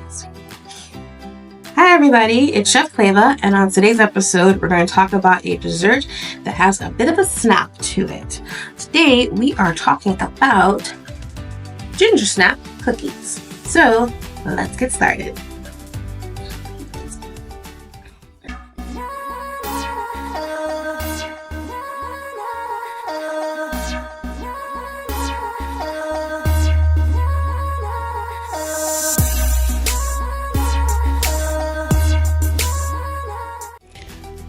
Cookies. Hi everybody, it's Chef Cleva, and on today's episode, we're going to talk about a dessert that has a bit of a snap to it. Today, we are talking about Gingersnap Cookies. So, let's get started.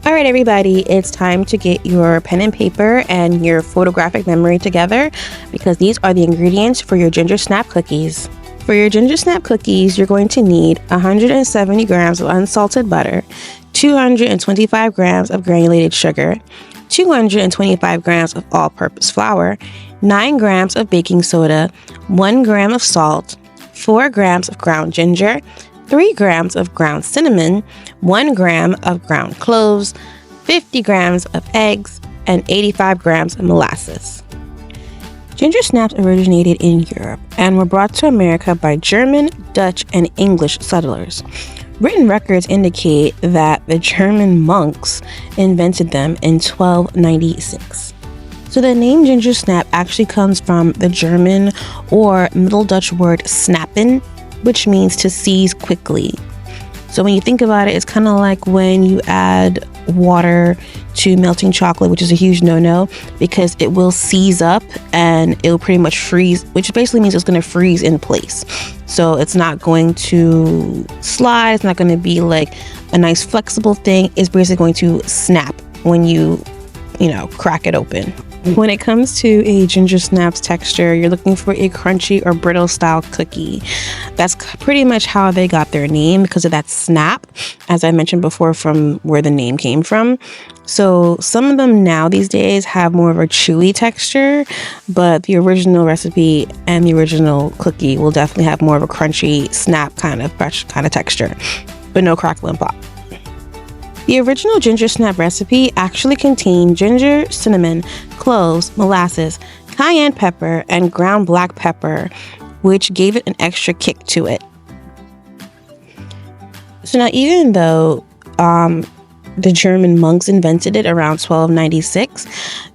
Alright everybody, it's time to get your pen and paper and your photographic memory together because these are the ingredients for your Gingersnap cookies. For your Gingersnap cookies, you're going to need 170 grams of unsalted butter, 225 grams of granulated sugar, 225 grams of all-purpose flour, 9 grams of baking soda, 1 gram of salt, 4 grams of ground ginger, 3 grams of ground cinnamon, 1 gram of ground cloves, 50 grams of eggs, and 85 grams of molasses. Gingersnaps originated in Europe and were brought to America by German, Dutch, and English settlers. Written records indicate that the German monks invented them in 1296. So the name Gingersnap actually comes from the German or Middle Dutch word snappen, which means to seize quickly. So when you think about it, it's kind of like when you add water to melting chocolate, which is a huge no-no because it will seize up and it'll pretty much freeze, which basically means it's going to freeze in place. So it's not going to slide. It's not going to be like a nice flexible thing. It's basically going to snap when you crack it open. When it comes to a Gingersnap's texture, you're looking for a crunchy or brittle style cookie. That's pretty much how they got their name because of that snap, as I mentioned before, from where the name came from. So some of them now these days have more of a chewy texture, but the original recipe and the original cookie will definitely have more of a crunchy snap kind of texture, but no crackle and pop. The original Gingersnap recipe actually contained ginger, cinnamon, cloves, molasses, cayenne pepper, and ground black pepper, which gave it an extra kick to it. So now even though the German monks invented it around 1296,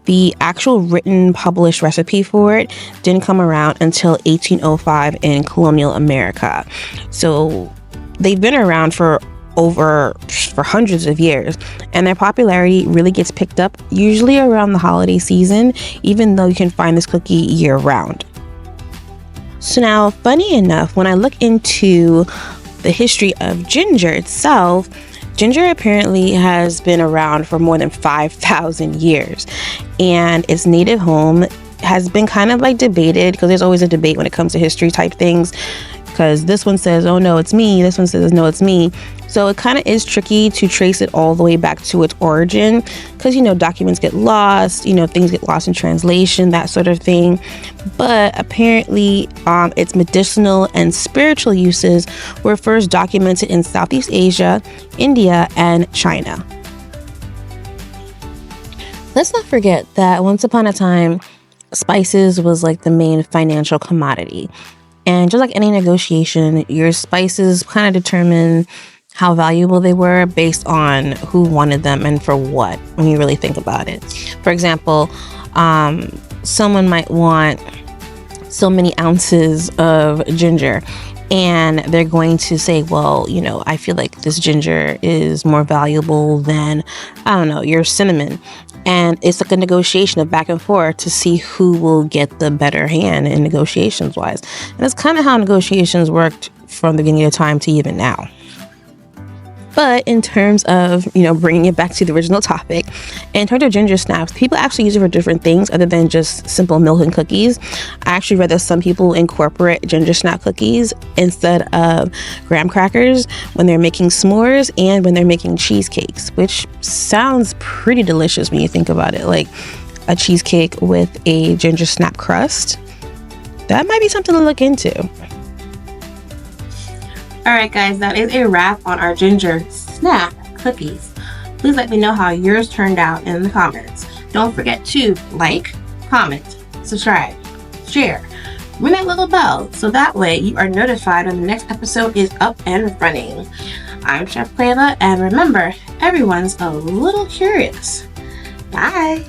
the actual written published recipe for it didn't come around until 1805 in colonial America. So they've been around for hundreds of years, and their popularity really gets picked up usually around the holiday season, even though you can find this cookie year round. So now, funny enough, when I look into the history of ginger itself, ginger apparently has been around for more than 5,000 years, and its native home has been kind of like debated because there's always a debate when it comes to history type things, because this one says, oh no, it's me. This one says, no, it's me. So it kind of is tricky to trace it all the way back to its origin because, documents get lost, things get lost in translation, that sort of thing. But apparently its medicinal and spiritual uses were first documented in Southeast Asia, India, and China. Let's not forget that once upon a time, spices was like the main financial commodity. And just like any negotiation, your spices kind of determine how valuable they were based on who wanted them and for what, when you really think about it. For example, someone might want so many ounces of ginger, and they're going to say, well, I feel like this ginger is more valuable than, your cinnamon. And it's like a negotiation of back and forth to see who will get the better hand in negotiations wise. And that's kind of how negotiations worked from the beginning of time to even now. But in terms of, bringing it back to the original topic, in terms of ginger snaps, people actually use it for different things other than just simple milk and cookies. I actually read that some people incorporate ginger snap cookies instead of graham crackers when they're making s'mores and when they're making cheesecakes, which sounds pretty delicious when you think about it. Like a cheesecake with a ginger snap crust. That might be something to look into. Alright guys, that is a wrap on our Gingersnap cookies. Please let me know how yours turned out in the comments. Don't forget to like, comment, subscribe, share, ring that little bell so that way you are notified when the next episode is up and running. I'm Chef Cleva, and remember, everyone's a little curious. Bye!